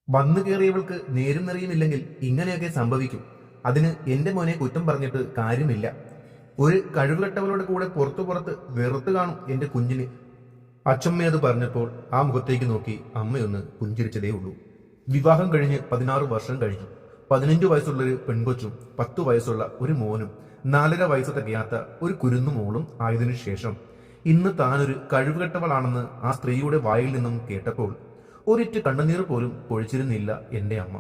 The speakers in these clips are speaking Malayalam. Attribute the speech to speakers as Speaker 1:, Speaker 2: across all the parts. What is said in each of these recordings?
Speaker 1: വന്നു കയറിയവൾക്ക് നേരും നിറയുമില്ലെങ്കിൽ ഇങ്ങനെയൊക്കെ സംഭവിക്കും. അതിന് എന്റെ മോനെ കുറ്റം പറഞ്ഞിട്ട് കാര്യമില്ല. ഒരു കഴിവുകെട്ടവളുടെ കൂടെ പുറത്ത് വെറുത്ത് കാണും എന്റെ കുഞ്ഞിന്. അച്ചമ്മ അത് പറഞ്ഞപ്പോൾ ആ മുഖത്തേക്ക് നോക്കി അമ്മയൊന്ന് പുഞ്ചിരിച്ചതേ ഉള്ളൂ. വിവാഹം കഴിഞ്ഞ് 16 വർഷം കഴിഞ്ഞു. 15 വയസ്സുള്ളൊരു പെൺകൊച്ചും 10 വയസ്സുള്ള ഒരു മോനും 4.5 വയസ്സ് തികയാത്ത ഒരു കുരുന്നു മോളും ആയതിനു ശേഷം ഇന്ന് താനൊരു കഴിവുകെട്ടവളാണെന്ന് ആ സ്ത്രീയുടെ വായിൽ നിന്നും കേട്ടപ്പോൾ ഒരിറ്റ് കണ്ണുനീർ പോലും പൊഴിച്ചിരുന്നില്ല എന്റെ അമ്മ.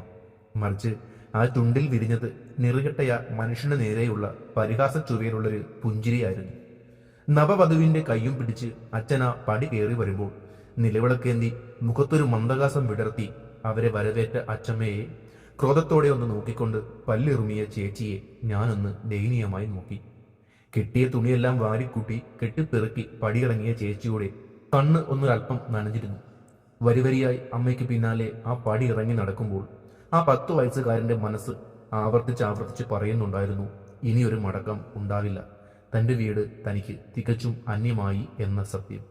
Speaker 1: മറിച്ച് ആ ചുണ്ടിൽ വിരിഞ്ഞത് നിറുകെട്ടയ മനുഷ്യന് നേരെയുള്ള പരിഹാസ ചുവയിലുള്ളൊരു പുഞ്ചിരിയായിരുന്നു. നവവധുവിന്റെ കയ്യും പിടിച്ച് അച്ഛന പടി കയറി വരുമ്പോൾ നിലവിളക്കേന്തി മുഖത്തൊരു മന്ദഹാസം വിടർത്തി അവരെ വരവേറ്റ അച്ചമ്മയെ ക്രോധത്തോടെ ഒന്ന് നോക്കിക്കൊണ്ട് പല്ലിറുമിയ ചേച്ചിയെ ഞാനൊന്ന് ദയനീയമായി നോക്കി. കെട്ടിയ തുണിയെല്ലാം വാരിക്കൂട്ടി കെട്ടിപ്പെറുക്കി പടിയിറങ്ങിയ ചേച്ചിയുടെ കണ്ണ് ഒന്നൊരൽപ്പം നനഞ്ഞിരുന്നു. വരിവരിയായി അമ്മയ്ക്ക് പിന്നാലെ ആ പടി ഇറങ്ങി നടക്കുമ്പോൾ ആ 10 വയസ്സുകാരന്റെ മനസ്സ് ആവർത്തിച്ച് പറയുന്നുണ്ടായിരുന്നു, ഇനിയൊരു മടക്കം ഉണ്ടാവില്ല. തന്റെ വീട് തനിക്ക് തികച്ചും അന്യമായി എന്ന സത്യം.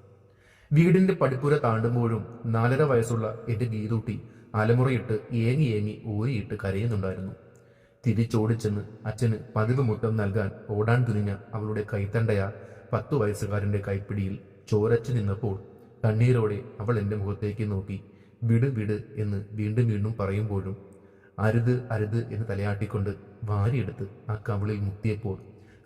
Speaker 1: വീടിന്റെ പടിപ്പുര താണ്ടുമ്പോഴും 4.5 വയസ്സുള്ള എന്റെ ഗീതൂട്ടി അലമുറയിട്ട് ഏങ്ങി ഊരിയിട്ട് കരയുന്നുണ്ടായിരുന്നു. തിരിച്ചോടിച്ചെന്ന് അച്ഛന് പതിവ് മുത്തം നൽകാൻ ഓടാൻ തുനിഞ്ഞ അവളുടെ കൈത്തണ്ടയ 10 വയസ്സുകാരന്റെ കൈപ്പിടിയിൽ ചോരച്ചു നിന്നപ്പോൾ കണ്ണീരോടെ അവൾ എന്റെ മുഖത്തേക്ക് നോക്കി വിട് എന്ന് വീണ്ടും പറയുമ്പോഴും അരുത് എന്ന് തലയാട്ടിക്കൊണ്ട് വാരിയെടുത്ത് ആ കവിളിൽ മുത്തിയപ്പോൾ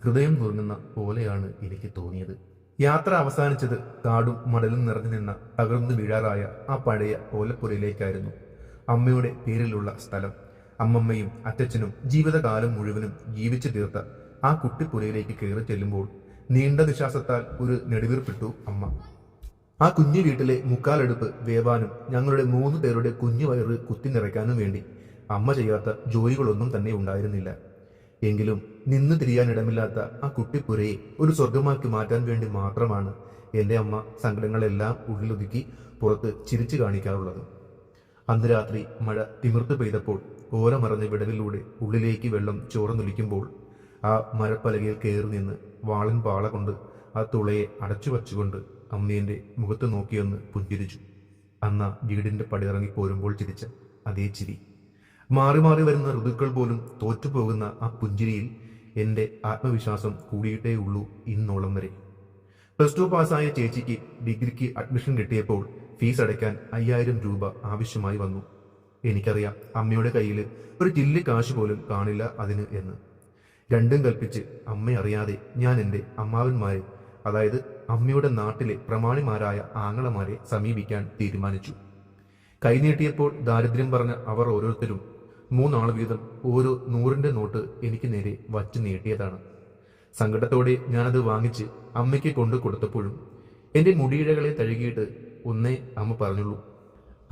Speaker 1: ഹൃദയം നുറുങ്ങുന്ന പോലെയാണ് എനിക്ക് തോന്നിയത്. യാത്ര അവസാനിച്ചത് കാടും മടലും നിറഞ്ഞു നിന്ന തകർന്നു വീഴാറായ ആ പഴയ ഓലപ്പുരയിലേക്കായിരുന്നു. അമ്മയുടെ പേരിലുള്ള സ്ഥലം. അമ്മമ്മയും അച്ഛനും ജീവിതകാലം മുഴുവനും ജീവിച്ചു തീർത്ത ആ കുട്ടിപ്പുരയിലേക്ക് കയറി ചെല്ലുമ്പോൾ നീണ്ട നിശ്വാസത്താൽ ഒരു നെടുവീർപ്പിട്ടു അമ്മ. ആ കുഞ്ഞു വീട്ടിലെ മുക്കാലെടുപ്പ് വേവാനും ഞങ്ങളുടെ 3 പേരുടെ കുഞ്ഞു വയറ് കുത്തി നിറയ്ക്കാനും വേണ്ടി അമ്മ ചെയ്യാത്ത ജോലികളൊന്നും തന്നെ ഉണ്ടായിരുന്നില്ല. എങ്കിലും നിന്ന് തിരിയാനിടമില്ലാത്ത ആ കുട്ടിപ്പുരയെ ഒരു സ്വർഗമാക്കി മാറ്റാൻ വേണ്ടി മാത്രമാണ് എൻ്റെ അമ്മ സങ്കടങ്ങളെല്ലാം ഉള്ളിലൊതുക്കി പുറത്ത് ചിരിച്ചു കാണിക്കാറുള്ളത്. അന്ന് രാത്രി മഴ തിമിർത്ത് പെയ്തപ്പോൾ ഓല മറഞ്ഞ വിടവിലൂടെ ഉള്ളിലേക്ക് വെള്ളം ചോർന്നൊലിക്കുമ്പോൾ ആ മരപ്പലകയിൽ കയറി നിന്ന് വാളൻ പാള കൊണ്ട് ആ തുളയെ അടച്ചു വച്ചുകൊണ്ട് അമ്മേന്റെ മുഖത്ത് നോക്കിയൊന്ന് പുഞ്ചിരിച്ചു. അന്ന വീടിന്റെ പടിയിറങ്ങി പോരുമ്പോൾ ചിരിച്ച അതേ ചിരി. മാറി വരുന്ന ഋതുക്കൾ പോലും തോറ്റുപോകുന്ന ആ പുഞ്ചിരിയിൽ എൻ്റെ ആത്മവിശ്വാസം കൂടിയിട്ടേ ഉള്ളൂ ഇന്നോളം വരെ. +2 പാസ്സായ ചേച്ചിക്ക് ഡിഗ്രിക്ക് അഡ്മിഷൻ കിട്ടിയപ്പോൾ ഫീസ് അടയ്ക്കാൻ 5000 രൂപ ആവശ്യമായി വന്നു. എനിക്കറിയാം അമ്മയുടെ കയ്യിൽ ഒരു ചില്ലി കാശ് പോലും കാണില്ല അതിന് എന്ന്. രണ്ടും കൽപ്പിച്ച് അമ്മയറിയാതെ ഞാൻ എൻ്റെ അമ്മാവന്മാരെ, അതായത് അമ്മയുടെ നാട്ടിലെ പ്രമാണിമാരായ ആങ്ങളമാരെ സമീപിക്കാൻ തീരുമാനിച്ചു. കൈനീട്ടിയപ്പോൾ ദാരിദ്ര്യം പറഞ്ഞ അവർ ഓരോരുത്തരും 3 ആൾ വീതം ഓരോ 100ന്റെ നോട്ട് എനിക്ക് നേരെ വച്ചു നീട്ടിയതാണ്. സങ്കടത്തോടെ ഞാനത് വാങ്ങിച്ച് അമ്മയ്ക്ക് കൊണ്ടു കൊടുത്തപ്പോഴും എൻ്റെ മുടിയിഴകളെ തഴുകിയിട്ട് ഒന്നേ അമ്മ പറഞ്ഞുള്ളൂ,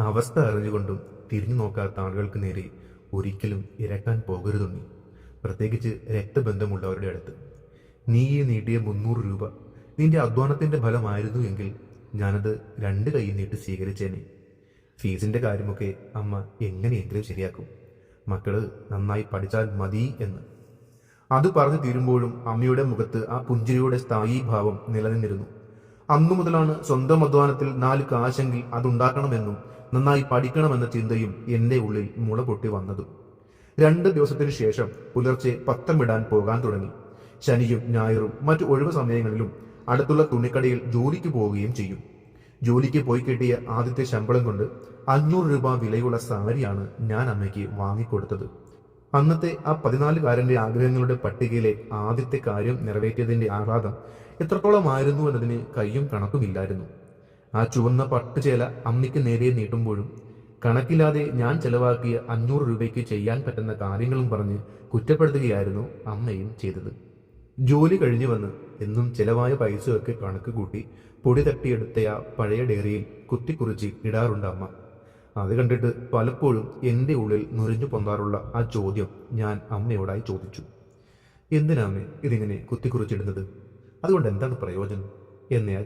Speaker 1: അവസ്ഥ അറിഞ്ഞുകൊണ്ടും തിരിഞ്ഞു നോക്കാത്ത ആളുകൾക്ക് നേരെ ഒരിക്കലും ഇരക്കാൻ പോകരുതുണ്ണി, പ്രത്യേകിച്ച് രക്തബന്ധമുള്ളവരുടെ അടുത്ത്. നീ ഈ നീട്ടിയ 300 രൂപ നിന്റെ അധ്വാനത്തിന്റെ ഫലമായിരുന്നു എങ്കിൽ ഞാനത് 2 കൈ നീട്ടി സ്വീകരിച്ചേനെ. ഫീസിന്റെ കാര്യമൊക്കെ അമ്മ എങ്ങനെയെങ്കിലും ശരിയാക്കും, മക്കള് നന്നായി പഠിച്ചാൽ മതി എന്ന്. അത് പറഞ്ഞു തീരുമ്പോഴും അമ്മയുടെ മുഖത്ത് ആ പുഞ്ചിരിയുടെ സ്ഥായീ ഭാവം നിലനിന്നിരുന്നു. അന്നു മുതലാണ് സ്വന്തം അധ്വാനത്തിൽ 4 കാശെങ്കിൽ അതുണ്ടാക്കണമെന്നും നന്നായി പഠിക്കണമെന്ന ചിന്തയും എൻ്റെ ഉള്ളിൽ മുള പൊട്ടി വന്നതും. 2 ദിവസത്തിനു ശേഷം പുലർച്ചെ പത്തമിടാൻ പോകാൻ തുടങ്ങി. ശനിയും ഞായറും മറ്റു ഒഴിവ് സമയങ്ങളിലും അടുത്തുള്ള തുണിക്കടയിൽ ജോലിക്ക് പോവുകയും ചെയ്യും. ജോലിക്ക് പോയി കിട്ടിയ ആദ്യത്തെ ശമ്പളം കൊണ്ട് 500 രൂപ വിലയുള്ള സാരിയാണ് ഞാൻ അമ്മയ്ക്ക് വാങ്ങിക്കൊടുത്തത്. അന്നത്തെ ആ 14കാരന്റെ ആഗ്രഹങ്ങളുടെ പട്ടികയിലെ ആദ്യത്തെ കാര്യം നിറവേറ്റിയതിന്റെ ആഹ്ലാദം എത്രത്തോളമായിരുന്നു എന്നതിന് കയ്യും കണക്കുമില്ലായിരുന്നു. ആ ചുവന്ന പട്ടുചേല അമ്മയ്ക്ക് നേരെ നീട്ടുമ്പോഴും കണക്കില്ലാതെ ഞാൻ ചെലവാക്കിയ 500 രൂപയ്ക്ക് ചെയ്യാൻ പറ്റുന്ന കാര്യങ്ങളും പറഞ്ഞ് കുറ്റപ്പെടുത്തുകയായിരുന്നു അമ്മയും ചെയ്തത്. ജോലി കഴിഞ്ഞു വന്ന് എന്നും ചെലവായ പൈസയൊക്കെ കണക്ക് കൂട്ടി പൊടി തട്ടിയെടുത്ത ആ പഴയ ഡയറിയിൽ കുത്തിക്കുറിച്ച് ഇടാറുണ്ട് അമ്മ. അത് കണ്ടിട്ട് പലപ്പോഴും എൻ്റെ ഉള്ളിൽ നുരഞ്ഞു പൊന്താറുള്ള ആ ചോദ്യം ഞാൻ അമ്മയോടായി ചോദിച്ചു, എന്തിനാമ്മേ ഇതിങ്ങനെ കുത്തിക്കുറിച്ചിടുന്നത്? അതുകൊണ്ട് എന്താണ് പ്രയോജനം എന്നയാ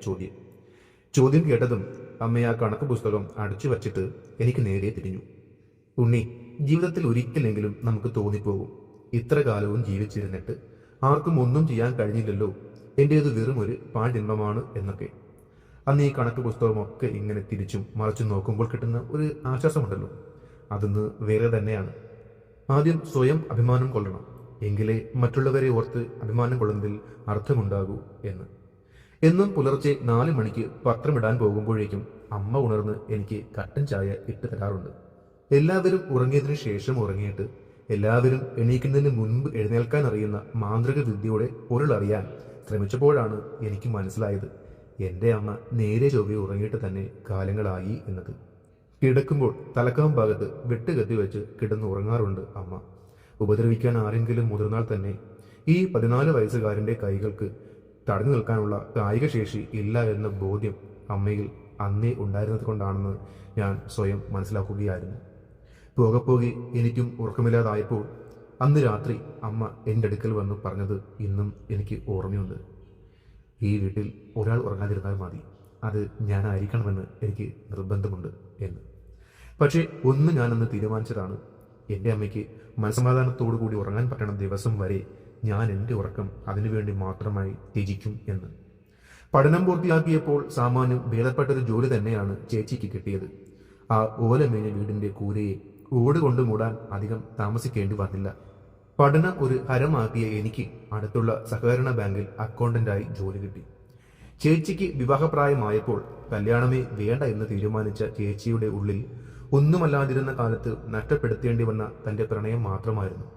Speaker 1: ചോദ്യം കേട്ടതും അമ്മ ആ കണക്ക് പുസ്തകം അടച്ചു വച്ചിട്ട് എനിക്ക് നേരെ തിരിഞ്ഞു. ഉണ്ണി, ജീവിതത്തിൽ ഒരിക്കലെങ്കിലും നമുക്ക് തോന്നിപ്പോകും, ഇത്ര കാലവും ജീവിച്ചിരുന്നിട്ട് ആർക്കും ഒന്നും ചെയ്യാൻ കഴിഞ്ഞില്ലല്ലോ, എൻ്റേത് വെറും ഒരു പാഴ്ജന്മമാണ് എന്നൊക്കെ. അന്ന് ഈ കണക്ക് പുസ്തകമൊക്കെ ഇങ്ങനെ തിരിച്ചും മറിച്ചും നോക്കുമ്പോൾ കിട്ടുന്ന ഒരു ആശ്വാസമുണ്ടല്ലോ, അതൊന്ന് വേറെ തന്നെയാണ്. ആദ്യം സ്വയം അഭിമാനം കൊള്ളണം, എങ്കിലേ മറ്റുള്ളവരെ ഓർത്ത് അഭിമാനം കൊള്ളുന്നതിൽ അർത്ഥമുണ്ടാകൂ എന്ന്. എന്നും പുലർച്ചെ 4 മണിക്ക് പത്രമിടാൻ പോകുമ്പോഴേക്കും അമ്മ ഉണർന്ന് എനിക്ക് കട്ടൻ ചായ ഇട്ട് തരാറുണ്ട്. എല്ലാവരും ഉറങ്ങിയതിനു ശേഷം ഉറങ്ങിയിട്ട് എല്ലാവരും എണീക്കുന്നതിന് മുൻപ് എഴുന്നേൽക്കാൻ അറിയുന്ന മാന്ത്രിക വിദ്യയുടെ പൊരുളറിയാൻ ശ്രമിച്ചപ്പോഴാണ് എനിക്ക് മനസ്സിലായത് എൻ്റെ അമ്മ നേരെ ചൊവ്വെ ഉറങ്ങിയിട്ട് തന്നെ കാലങ്ങളായി എന്നത്. കിടക്കുമ്പോൾ തലക്കാം ഭാഗത്ത് വെട്ടുകത്തി വെച്ച് കിടന്ന് ഉറങ്ങാറുണ്ട് അമ്മ. ഉപദ്രവിക്കാൻ ആരെങ്കിലും മുതിർന്നാൽ തന്നെ ഈ 14 വയസ്സുകാരൻ്റെ കൈകൾക്ക് തടഞ്ഞു നിൽക്കാനുള്ള കായിക ശേഷി ഇല്ല എന്ന ബോധ്യം അമ്മയിൽ അന്നേ ഉണ്ടായിരുന്നത് കൊണ്ടാണെന്ന് ഞാൻ സ്വയം മനസ്സിലാക്കുകയായിരുന്നു. പോകെ പോകെ എനിക്കും ഉറക്കമില്ലാതായപ്പോൾ അന്ന് രാത്രി അമ്മ എൻ്റെ അടുക്കൽ വന്ന് പറഞ്ഞത് ഇന്നും എനിക്ക് ഓർമ്മയുണ്ട്. ഈ വീട്ടിൽ ഒരാൾ ഉറങ്ങാതിരുന്നാൽ മതി, അത് ഞാനായിരിക്കണമെന്ന് എനിക്ക് നിർബന്ധമുണ്ട് എന്ന്. പക്ഷേ ഒന്ന് ഞാനന്ന് തീരുമാനിച്ചതാണ്, എൻ്റെ അമ്മയ്ക്ക് മനസ്സമാധാനത്തോടു കൂടി ഉറങ്ങാൻ പറ്റണ ദിവസം വരെ ഞാൻ എൻ്റെ ഉറക്കം അതിനുവേണ്ടി മാത്രമായി ത്യജിക്കും എന്ന്. പഠനം പൂർത്തിയാക്കിയപ്പോൾ സാമാന്യം ഭേദപ്പെട്ടൊരു ജോലി തന്നെയാണ് ചേച്ചിക്ക് കിട്ടിയത്. ആ ഓലമേഞ്ഞ വീടിൻ്റെ കൂരയെ ഓടുകൊണ്ട് മൂടാൻ അധികം താമസിക്കേണ്ടി വന്നില്ല. പഠനം ഒരു ഹരമാക്കിയ എനിക്ക് അടുത്തുള്ള സഹകരണ ബാങ്കിൽ അക്കൗണ്ടന്റായി ജോലി കിട്ടി. ചേച്ചിക്ക് വിവാഹപ്രായമായപ്പോൾ കല്യാണമേ വേണ്ട എന്ന് തീരുമാനിച്ച ചേച്ചിയുടെ ഉള്ളിൽ ഒന്നുമല്ലാതിരുന്ന കാലത്ത് നഷ്ടപ്പെടുത്തേണ്ടി വന്ന തൻ്റെ പ്രണയം മാത്രമായിരുന്നു.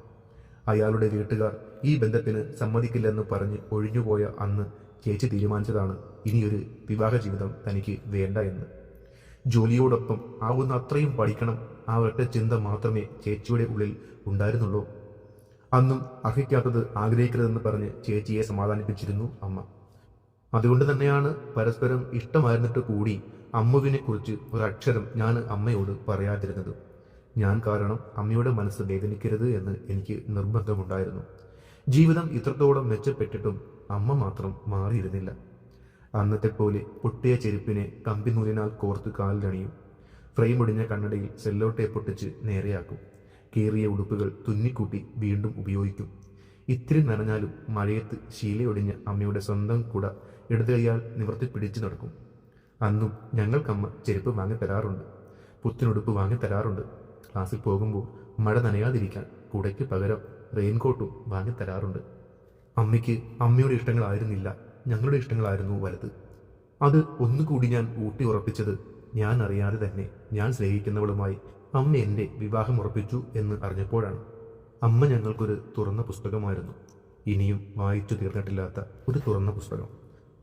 Speaker 1: അയാളുടെ വീട്ടുകാർ ഈ ബന്ധത്തിന് സമ്മതിക്കില്ലെന്ന് പറഞ്ഞ് ഒഴിഞ്ഞുപോയ അന്ന് ചേച്ചി തീരുമാനിച്ചതാണ് ഇനിയൊരു വിവാഹ ജീവിതം തനിക്ക് വേണ്ട എന്ന്. ജോലിയോടൊപ്പം ആവുന്ന അത്രയും പഠിക്കണം, ആ ഒറ്റ ചിന്ത മാത്രമേ ചേച്ചിയുടെ ഉള്ളിൽ ഉണ്ടായിരുന്നുള്ളൂ. അന്നും അർഹിക്കാത്തത് ആഗ്രഹിക്കരുതെന്ന് പറഞ്ഞ് ചേച്ചിയെ സമാധാനിപ്പിച്ചിരുന്നു അമ്മ. അതുകൊണ്ട് തന്നെയാണ് പരസ്പരം ഇഷ്ടമായിരുന്നിട്ട് കൂടി അമ്മുവിനെ കുറിച്ച് ഒരക്ഷരം ഞാൻ അമ്മയോട് പറയാതിരുന്നത്. ഞാൻ കാരണം അമ്മയുടെ മനസ്സ് വേദനിക്കരുത് എന്ന് എനിക്ക് നിർബന്ധമുണ്ടായിരുന്നു. ജീവിതം ഇത്രത്തോളം മെച്ചപ്പെട്ടിട്ടും അമ്മ മാത്രം മാറിയിരുന്നില്ല. അന്നത്തെ പോലെ പൊട്ടിയ ചെരുപ്പിനെ കമ്പിനൂലിനാൽ കോർത്ത് കാലിലണിയും, ഫ്രെയിം ഒടിഞ്ഞ കണ്ണടയിൽ സെല്ലോ ടേപ്പ് പൊട്ടിച്ച് നേരെയാക്കും, കീറിയ ഉടുപ്പുകൾ തുന്നിക്കൂട്ടി വീണ്ടും ഉപയോഗിക്കും. ഇത്തിരി നനഞ്ഞാലും മഴയത്ത് ശീലയൊടിഞ്ഞ അമ്മയുടെ സ്വന്തം കുട ഇടത് കൈയാൽ നിവർത്തി പിടിച്ചു നടക്കും. അന്നും ഞങ്ങൾക്കമ്മ ചെരുപ്പ് വാങ്ങിത്തരാറുണ്ട്, പുത്തിനുടുപ്പ് വാങ്ങിത്തരാറുണ്ട്. ക്ലാസ്സിൽ പോകുമ്പോൾ മഴ നനയാതിരിക്കാൻ കുടയ്ക്ക് പകരം റെയിൻകോട്ടും വാങ്ങിത്തരാറുണ്ട്. അമ്മയ്ക്ക് അമ്മയുടെ ഇഷ്ടങ്ങളായിരുന്നില്ല, ഞങ്ങളുടെ ഇഷ്ടങ്ങളായിരുന്നു വലുത്. അത് ഒന്നുകൂടി ഞാൻ ഊട്ടി ഉറപ്പിച്ചത് ഞാൻ അറിയാതെ തന്നെ ഞാൻ സ്നേഹിക്കുന്നവളുമായി അമ്മ എൻ്റെ വിവാഹം ഉറപ്പിച്ചു എന്ന് അറിഞ്ഞപ്പോഴാണ്. അമ്മ ഞങ്ങൾക്കൊരു തുറന്ന പുസ്തകമായിരുന്നു, ഇനിയും വായിച്ചു തീർന്നിട്ടില്ലാത്ത ഒരു തുറന്ന പുസ്തകം.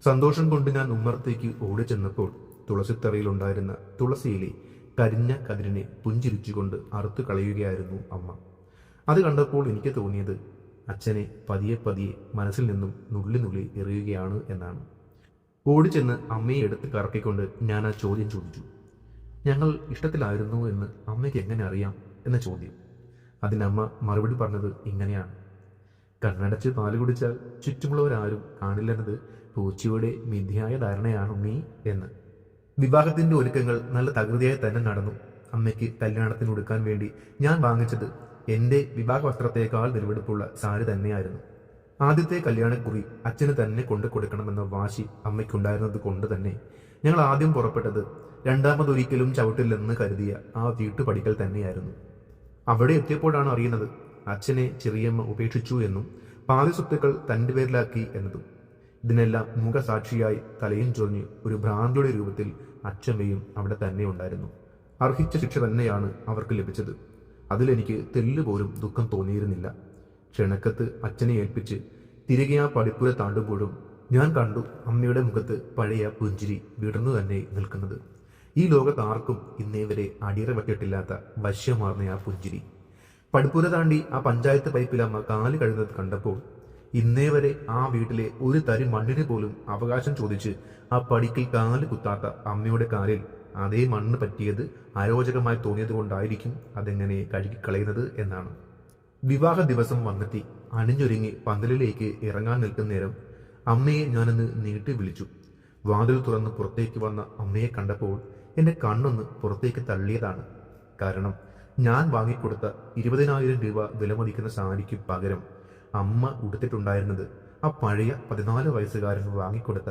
Speaker 1: സന്തോഷം കൊണ്ട് ഞാൻ ഉമ്മറത്തേക്ക് ഓടിച്ചെന്നപ്പോൾ തുളസിത്തറയിലുണ്ടായിരുന്ന തുളസിയിലെ കരിഞ്ഞ കതിരിനെ പുഞ്ചിരിച്ചുകൊണ്ട് അറുത്തു കളയുകയായിരുന്നു അമ്മ. അത് കണ്ടപ്പോൾ എനിക്ക് തോന്നിയത് അച്ഛനെ പതിയെ പതിയെ മനസ്സിൽ നിന്നും നുള്ളി നുള്ളി എറിയുകയാണ് എന്നാണ്. ഓടിച്ചെന്ന് അമ്മയെ എടുത്ത് കറക്കിക്കൊണ്ട് ഞാൻ ആ ചോദ്യം ചോദിച്ചു. ഞങ്ങൾ ഇഷ്ടത്തിലായിരുന്നു എന്ന് അമ്മയ്ക്ക് എങ്ങനെ അറിയാം എന്ന ചോദ്യം. അതിനമ്മ മറുപടി പറഞ്ഞത് ഇങ്ങനെയാണ്: കണ്ണടച്ച് പാല് കുടിച്ചാൽ ചുറ്റുമുള്ളവരാരും കാണില്ലെന്നത് പൂച്ചയുടെ മിഥ്യായ ധാരണയാണ് നീ എന്ന്. വിവാഹത്തിന്റെ ഒരുക്കങ്ങൾ നല്ല തകൃതിയായി തന്നെ നടന്നു. അമ്മയ്ക്ക് കല്യാണത്തിന് ഉടുക്കാൻ വേണ്ടി ഞാൻ വാങ്ങിച്ചത് എൻ്റെ വിവാഹ വസ്ത്രത്തേക്കാൾ വിലപിടിപ്പുള്ള സാരി തന്നെയായിരുന്നു. ആദ്യത്തെ കല്യാണക്കുറി അച്ഛന് തന്നെ കൊണ്ടു കൊടുക്കണമെന്ന വാശി അമ്മയ്ക്കുണ്ടായിരുന്നത് കൊണ്ട് തന്നെ ഞങ്ങൾ ആദ്യം പുറപ്പെട്ടത് രണ്ടാമതൊരിക്കലും ചവിട്ടില്ലെന്ന് കരുതിയ ആ വീട്ടുപടിക്കൽ തന്നെയായിരുന്നു. അവിടെ എത്തിയപ്പോഴാണ് അറിയുന്നത് അച്ഛനെ ചെറിയമ്മ ഉപേക്ഷിച്ചു എന്നും പാതി സ്വത്തുക്കൾ തൻ്റെ പേരിലാക്കി എന്നതും. ഇതിനെല്ലാം മുഖസാക്ഷിയായി തലയും ചൊറിഞ്ഞ് ഒരു ഭ്രാന്തിയുടെ രൂപത്തിൽ അച്ഛമ്മയും അവിടെ തന്നെ ഉണ്ടായിരുന്നു. അർഹിച്ച ശിക്ഷ തന്നെയാണ് അവർക്ക് ലഭിച്ചത്. അതിലെനിക്ക് തെല്ലുപോലും ദുഃഖം തോന്നിയിരുന്നില്ല. ക്ഷണക്കത്ത് അച്ഛനെ ഏൽപ്പിച്ച് തിരികെ ആ പടിപ്പുര താണ്ടുമ്പോഴും ഞാൻ കണ്ടു അമ്മയുടെ മുഖത്ത് പഴയ പുഞ്ചിരി വിടർന്നു തന്നെ നിൽക്കുന്നത്. ഈ ലോകത്ത് ആർക്കും ഇന്നേ വരെ അടിയറ പറ്റിയിട്ടില്ലാത്ത വശ്യമാർന്ന ആ പുഞ്ചിരി. പടിപ്പുര താണ്ടി ആ പഞ്ചായത്ത് പൈപ്പിൽ അമ്മ കാല് കഴുകുന്നത് കണ്ടപ്പോൾ ഇന്നേ വരെ ആ വീട്ടിലെ ഒരു തരി മണ്ണിന് പോലും അവകാശം ചോദിച്ച് ആ പടിക്കൽ കാല് കുത്താത്ത അമ്മയുടെ കാലിൽ അതേ മണ്ണ് പറ്റിയത് അരോചകമായി തോന്നിയത് കൊണ്ടായിരിക്കും അതെങ്ങനെ കഴുകിക്കളയുന്നത് എന്നാണ്. വിവാഹ ദിവസം വന്നെത്തി അണിഞ്ഞൊരുങ്ങി പന്തലിലേക്ക് ഇറങ്ങാൻ നിൽക്കുന്ന നേരം അമ്മയെ ഞാനൊന്ന് നീട്ടി വിളിച്ചു. വാതിൽ തുറന്ന് പുറത്തേക്ക് വന്ന അമ്മയെ കണ്ടപ്പോൾ എൻ്റെ കണ്ണൊന്ന് പുറത്തേക്ക് തള്ളിയതാണ്. കാരണം ഞാൻ വാങ്ങിക്കൊടുത്ത 20,000 രൂപ വിലമതിക്കുന്ന സാരിക്ക് പകരം അമ്മ ഉടുത്തിട്ടുണ്ടായിരുന്നത് ആ പഴയ 14 വയസ്സുകാരൻ വാങ്ങിക്കൊടുത്ത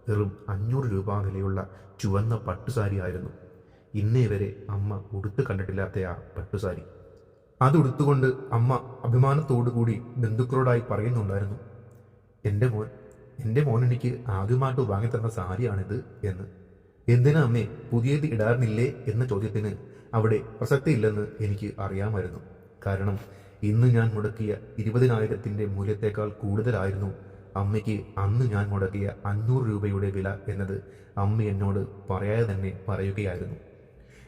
Speaker 1: വെറും 500 രൂപ വിലയുള്ള ചുവന്ന പട്ടുസാരി ആയിരുന്നു. ഇന്നേ വരെ അമ്മ ഉടുത്ത് കണ്ടിട്ടില്ലാത്ത ആ പട്ടുസാരി. അതുടുത്തുകൊണ്ട് അമ്മ അഭിമാനത്തോടു കൂടി ബന്ധുക്കളോടായി പറയുന്നുണ്ടായിരുന്നു, എൻ്റെ മോൻ എനിക്ക് ആദ്യമായിട്ട് വാങ്ങിത്തന്ന സാരിയാണിത് എന്ന്. എന്തിനാ അമ്മേ പുതിയത് ഇടാറില്ലേ എന്ന ചോദ്യത്തിന് അവിടെ പ്രസക്തിയില്ലെന്ന് എനിക്ക് അറിയാമായിരുന്നു. കാരണം ഇന്ന് ഞാൻ മുടക്കിയ 20,000-ന്റെ മൂല്യത്തേക്കാൾ കൂടുതലായിരുന്നു അമ്മയ്ക്ക് അന്ന് ഞാൻ മുടക്കിയ 500 രൂപയുടെ വില എന്നത് അമ്മ എന്നോട് പറയാതെ തന്നെ പറയുകയായിരുന്നു.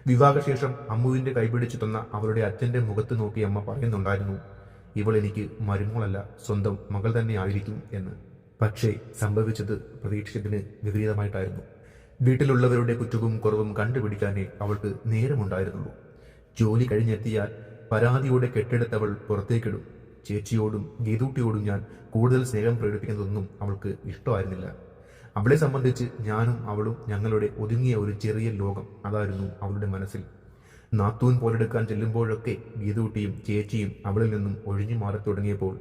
Speaker 1: വിവാഹശേഷം അമ്മുവിൻ്റെ കൈപിടിച്ചു തന്ന അവളുടെ അച്ഛൻ്റെ മുഖത്ത് നോക്കി അമ്മ പറയുന്നുണ്ടായിരുന്നു, ഇവൾ എനിക്ക് മരുമോളല്ല, സ്വന്തം മകൾ തന്നെ ആയിരിക്കും എന്ന്. പക്ഷേ സംഭവിച്ചത് പ്രതീക്ഷിച്ചതിന് വിപരീതമായിട്ടായിരുന്നു. വീട്ടിലുള്ളവരുടെ കുറ്റവും കുറവും കണ്ടുപിടിക്കാനേ അവൾക്ക് നേരമുണ്ടായിരുന്നുള്ളൂ. ജോലി കഴിഞ്ഞെത്തിയാൽ പരാതിയോടെ കെട്ടെടുത്തവൾ പുറത്തേക്കിടും. ചേച്ചിയോടും ഗീതൂട്ടിയോടും ഞാൻ കൂടുതൽ സ്നേഹം പ്രകടിപ്പിക്കുന്നതൊന്നും അവൾക്ക് ഇഷ്ടമായിരുന്നില്ല. അവളെ സംബന്ധിച്ച് ഞാനും അവളും ഞങ്ങളുടെ ഒതുങ്ങിയ ഒരു ചെറിയ ലോകം അതായിരുന്നു അവളുടെ മനസ്സിൽ. നാത്തൂൻ പോലെടുക്കാൻ ചെല്ലുമ്പോഴൊക്കെ ഗീതൂട്ടിയും ചേച്ചിയും അവളിൽ നിന്നും ഒഴിഞ്ഞു മാറി തുടങ്ങിയപ്പോൾ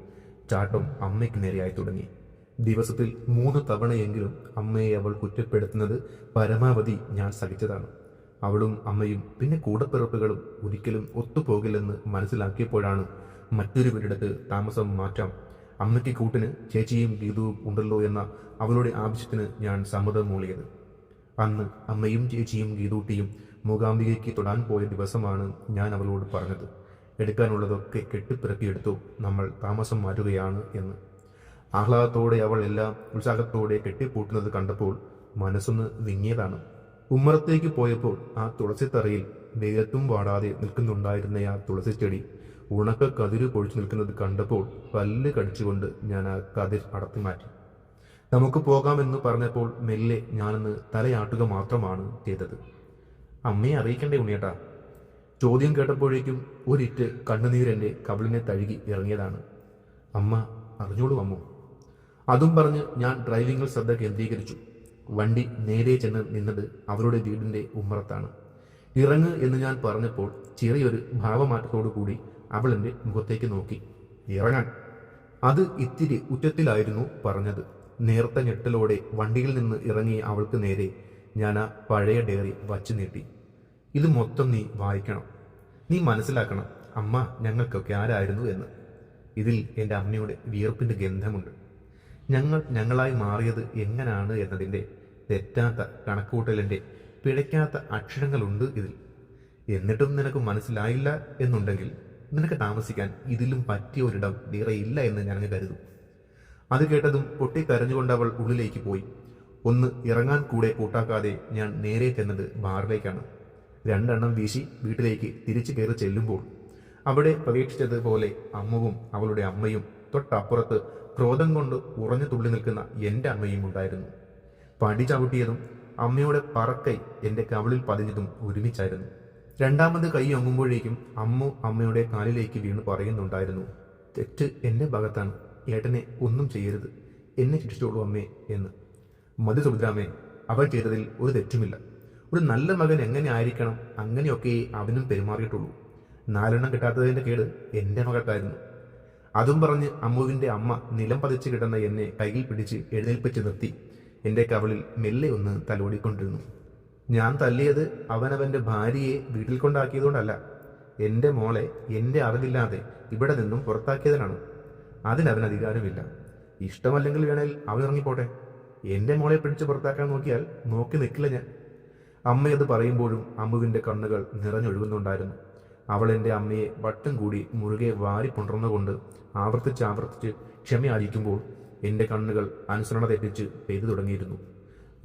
Speaker 1: ചാട്ടം അമ്മയ്ക്ക് നേരെയായി തുടങ്ങി. ദിവസത്തിൽ 3 തവണയെങ്കിലും അമ്മയെ അവൾ കുറ്റപ്പെടുത്തുന്നത് പരമാവധി ഞാൻ സഹിച്ചതാണ്. അവളും അമ്മയും പിന്നെ കൂടപ്പിറപ്പുകളും ഒരിക്കലും ഒത്തുപോകില്ലെന്ന് മനസ്സിലാക്കിയപ്പോഴാണ് മറ്റൊരു വീടെടുത്ത് താമസം മാറ്റാം, അമ്മയ്ക്ക് കൂട്ടിന് ചേച്ചിയും ഗീതവും ഉണ്ടല്ലോ എന്ന അവളുടെ ആവശ്യത്തിന് ഞാൻ സമ്മതം മൂളിയത്. അന്ന് അമ്മയും ചേച്ചിയും ഗീതൂട്ടിയും മൂകാംബികയ്ക്ക് തൊടാൻ പോയ ദിവസമാണ് ഞാൻ അവളോട് പറഞ്ഞത്, എടുക്കാനുള്ളതൊക്കെ കെട്ടിപ്പിറക്കിയെടുത്തു, നമ്മൾ താമസം മാറ്റുകയാണ് എന്ന്. ആഹ്ലാദത്തോടെ അവൾ എല്ലാം ഉത്സാഹത്തോടെ കെട്ടിപ്പൂട്ടുന്നത് കണ്ടപ്പോൾ മനസ്സൊന്ന് വിങ്ങിയതാണ്. ഉമ്മറത്തേക്ക് പോയപ്പോൾ ആ തുളസിത്തറയിൽ വെയിലത്തും വാടാതെ നിൽക്കുന്നുണ്ടായിരുന്ന ആ തുളസിച്ചെടി ഉണക്ക കതിര് പൊഴിച്ചു നിൽക്കുന്നത് കണ്ടപ്പോൾ പല്ല് കടിച്ചുകൊണ്ട് ഞാൻ ആ കതിർ അടർത്തി മാറ്റി. നമുക്ക് പോകാമെന്ന് പറഞ്ഞപ്പോൾ മെല്ലെ ഞാനൊന്ന് തലയാട്ടുക മാത്രമാണ് ചെയ്തത്. അമ്മയെ അറിയിക്കണ്ടേ ഉണ്ണിയേട്ടാ? ചോദ്യം കേട്ടപ്പോഴേക്കും ഒരിറ്റ് കണ്ണുനീരെൻ്റെ കവിളിനെ തഴുകി ഇറങ്ങിയതാണ്. അമ്മ അറിഞ്ഞോളൂ അമ്മു. അതും പറഞ്ഞ് ഞാൻ ഡ്രൈവിംഗിൽ ശ്രദ്ധ കേന്ദ്രീകരിച്ചു. വണ്ടി നേരെ ചെന്ന് നിന്നത് അവരുടെ വീടിൻ്റെ ഉമ്മറത്താണ്. ഇറങ്ങ് എന്ന് ഞാൻ പറഞ്ഞപ്പോൾ ചെറിയൊരു ഭാവമാറ്റത്തോടു കൂടി അവൾ എൻ്റെ മുഖത്തേക്ക് നോക്കി. ഇറങ്ങാൻ. അത് ഇത്തിരി ഉച്ചത്തിലായിരുന്നു പറഞ്ഞത്. നേർത്ത ഞെട്ടലോടെ വണ്ടിയിൽ നിന്ന് ഇറങ്ങിയ അവൾക്ക് നേരെ ഞാൻ ആ പഴയ ഡയറി വച്ചു നീട്ടി. ഇത് മൊത്തം നീ വായിക്കണം. നീ മനസ്സിലാക്കണം അമ്മ ഞങ്ങൾക്കൊക്കെ ആരായിരുന്നു എന്ന്. ഇതിൽ എൻ്റെ അമ്മയുടെ വിയർപ്പിൻ്റെ ഗന്ധമുണ്ട്. ഞങ്ങളായി മാറിയത് എങ്ങനെയാണ് എന്നതിൻ്റെ തെറ്റാത്ത കണക്കുകൂട്ടലിൻ്റെ പിഴയ്ക്കാത്ത അക്ഷരങ്ങളുണ്ട് ഇതിൽ. എന്നിട്ടും നിനക്ക് മനസ്സിലായില്ല എന്നുണ്ടെങ്കിൽ നിനക്ക് താമസിക്കാൻ ഇതിലും പറ്റിയ ഒരിടം വേറെ ഇല്ല എന്ന് ഞാൻ കരുതും. അത് കേട്ടതും പൊട്ടിക്കരഞ്ഞുകൊണ്ട് അവൾ ഉള്ളിലേക്ക് പോയി. ഒന്ന് ഇറങ്ങാൻ കൂടെ കൂട്ടാക്കാതെ ഞാൻ നേരെ ചെന്നത് ബാറിലേക്കാണ്. 2 എണ്ണം വീശി വീട്ടിലേക്ക് തിരിച്ചു കയറി ചെല്ലുമ്പോൾ അവിടെ പ്രതീക്ഷിച്ചതുപോലെ അമ്മുവും അവളുടെ അമ്മയും തൊട്ടപ്പുറത്ത് ക്രോധം കൊണ്ട് ഉറഞ്ഞു തുള്ളി നിൽക്കുന്ന എൻ്റെ അമ്മയും ഉണ്ടായിരുന്നു. പടി ചവിട്ടിയതും അമ്മയുടെ പറക്കൈ എൻ്റെ കവിളിൽ പതിഞ്ഞതും ഒരുമിച്ചായിരുന്നു. 2ാമത് കൈ ഒങ്ങുമ്പോഴേക്കും അമ്മു അമ്മയുടെ കാലിലേക്ക് വീണ് പറയുന്നുണ്ടായിരുന്നു, തെറ്റ് എൻ്റെ ഭാഗത്താണ്, ഏട്ടനെ ഒന്നും ചെയ്യരുത്, എന്നെ ശിക്ഷിച്ചോളൂ അമ്മേ എന്ന്. മതി സുഭദ്രാമേ, അവൻ ചെയ്തതിൽ ഒരു തെറ്റുമില്ല. ഒരു നല്ല മകൻ എങ്ങനെ ആയിരിക്കണം അങ്ങനെയൊക്കെ അവനും പെരുമാറിയിട്ടുള്ളൂ. 4 എണ്ണം കിട്ടാത്തതിൻ്റെ കേട് എൻ്റെ മകൾക്കായിരുന്നു. അതും പറഞ്ഞ് അമ്മുവിൻ്റെ അമ്മ നിലം പതിച്ച് കിടന്ന എന്നെ കയ്യിൽ പിടിച്ച് എഴുന്നേൽപ്പിച്ച് നിർത്തി എൻ്റെ കവളിൽ മെല്ലെ ഒന്ന് തലോടിക്കൊണ്ടിരുന്നു. ഞാൻ തല്ലിയത് അവനവൻ്റെ ഭാര്യയെ വീട്ടിൽ കൊണ്ടാക്കിയതുകൊണ്ടല്ല, എൻ്റെ മോളെ എൻ്റെ അറിവില്ലാതെ ഇവിടെ നിന്നും പുറത്താക്കിയതിനാണ്. അതിനവന് അധികാരമില്ല. ഇഷ്ടമല്ലെങ്കിൽ വേണേൽ അവൻ ഇറങ്ങിപ്പോട്ടെ. എൻ്റെ മോളെ പിടിച്ച് പുറത്താക്കാൻ നോക്കിയാൽ നോക്കി നിൽക്കില്ല ഞാൻ. അമ്മയത് പറയുമ്പോഴും അമ്മുവിൻ്റെ കണ്ണുകൾ നിറഞ്ഞൊഴുകുന്നുണ്ടായിരുന്നു. അവൾ എൻ്റെ അമ്മയെ വട്ടം കൂടി മുറുകെ വാരി പുണർന്നുകൊണ്ട് ആവർത്തിച്ച് ക്ഷമയാചിക്കുമ്പോൾ എൻ്റെ കണ്ണുകൾ അനുസരണ തെറ്റിച്ച് പെയ്തു തുടങ്ങിയിരുന്നു.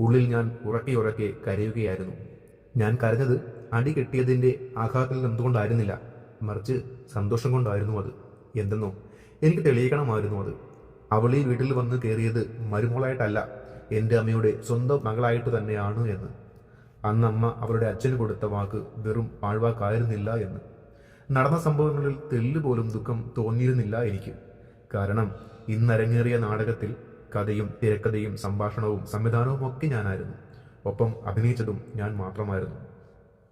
Speaker 1: ഉള്ളിൽ ഞാൻ ഉറക്കെ കരയുകയായിരുന്നു. ഞാൻ കരഞ്ഞത് അടി കെട്ടിയതിൻ്റെ ആഘാതത്തിൽ എന്തുകൊണ്ടായിരുന്നില്ല, മറിച്ച് സന്തോഷം കൊണ്ടായിരുന്നു. അത് എന്തെന്നോ എനിക്ക് തെളിയിക്കണമായിരുന്നു അത്. അവൾ ഈ വീട്ടിൽ വന്ന് കയറിയത് മരുമോളായിട്ടല്ല, എൻ്റെ അമ്മയുടെ സ്വന്തം മകളായിട്ട് തന്നെയാണ് എന്ന്. അന്നമ്മ അവളുടെ അച്ഛന് കൊടുത്ത വാക്ക് വെറും പാഴ്വാക്കായിരുന്നില്ല എന്ന്. നടന്ന സംഭവങ്ങളിൽ തെല്ലുപോലും ദുഃഖം തോന്നിയിരുന്നില്ല എനിക്ക്. കാരണം ഇന്നരങ്ങേറിയ നാടകത്തിൽ കഥയും തിരക്കഥയും സംഭാഷണവും സംവിധാനവും ഒക്കെ ഞാനായിരുന്നു. ഒപ്പം അഭിനയിച്ചതും ഞാൻ മാത്രമായിരുന്നു.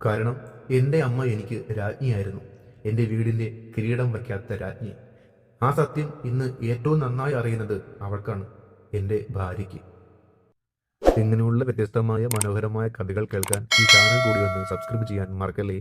Speaker 1: കാരണം എൻ്റെ അമ്മ എനിക്ക് രാജ്ഞിയായിരുന്നു, എൻ്റെ വീടിൻ്റെ കിരീടം വയ്ക്കാത്ത രാജ്ഞി. ആ സത്യം ഇന്ന് ഏറ്റവും നന്നായി അറിയുന്നത് അവൾക്കാണ്, എൻ്റെ ഭാര്യയ്ക്ക്. ഇങ്ങനെയുള്ള വ്യത്യസ്തമായ മനോഹരമായ കഥകൾ കേൾക്കാൻ ഈ ചാനൽ കൂടി ഒന്ന് സബ്സ്ക്രൈബ് ചെയ്യാൻ മറക്കല്ലേ.